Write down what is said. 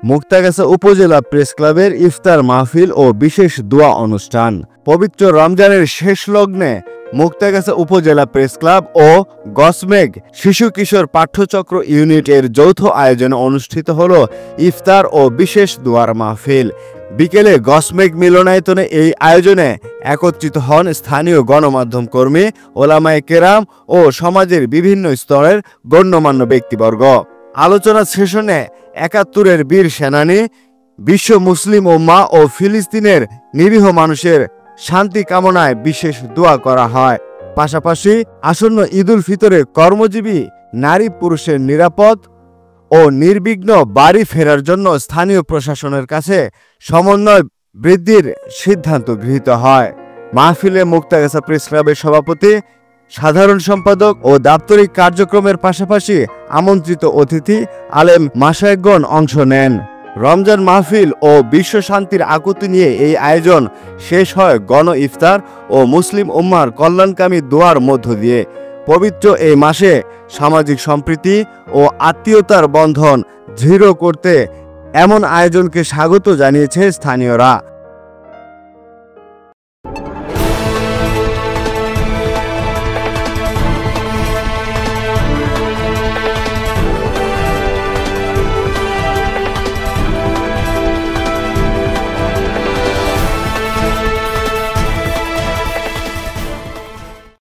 মুক্তাগাছা উপজেলা প্রেস ক্লাবের ইফতার মাহফিল ও বিশেষ দোয়া অনুষ্ঠান। পবিত্র রমজানের শেষ লগ্নে মুক্তাগাছা উপজেলা প্রেস ক্লাব ও গসমেগ শিশু কিশোর পাঠ্যচক্র ইউনিটের যৌথ আয়োজনে অনুষ্ঠিত হল ইফতার ও বিশেষ দোয়ার মাহফিল। বিকেলে গসমেগ মিলনায়তনে এই আয়োজনে একত্রিত হন স্থানীয় গণমাধ্যম কর্মী, ওলামায়ে কেরাম ও সমাজের বিভিন্ন স্তরের গণ্যমান্য ব্যক্তিবর্গ। আলোচনা সেশনে ৭১-এর বীর সেনানী, বিশ্ব মুসলিম উম্মাহ ও ফিলিস্তিনের নিরীহ মানুষের শান্তি কামনায় বিশেষ দোয়া করা হয়। পাশাপাশি আসন্ন ঈদুল ফিতরে কর্মজীবী নারী পুরুষের নিরাপদ ও নির্বিঘ্ন বাড়ি ফেরার জন্য স্থানীয় প্রশাসনের কাছে সমন্বয় বৃদ্ধির সিদ্ধান্ত গৃহীত হয়। মাহফিলে মুক্তাগাছা প্রেস ক্লাবের সভাপতি, সাধারণ সম্পাদক ও দাপ্তরিক কার্যক্রমের পাশাপাশি আমন্ত্রিত অতিথি, আলেম, মাশায়েখগণ অংশ নেন। রমজান মাহফিল ও বিশ্ব শান্তির আকুতি নিয়ে এই আয়োজন শেষ হয় গণ ইফতার ও মুসলিম উম্মাহর কল্যাণকামী দোয়ার মধ্য দিয়ে। পবিত্র এই মাসে সামাজিক সম্প্রীতি ও আত্মীয়তার বন্ধন দৃঢ় করতে এমন আয়োজনকে স্বাগত জানিয়েছে স্থানীয়রা।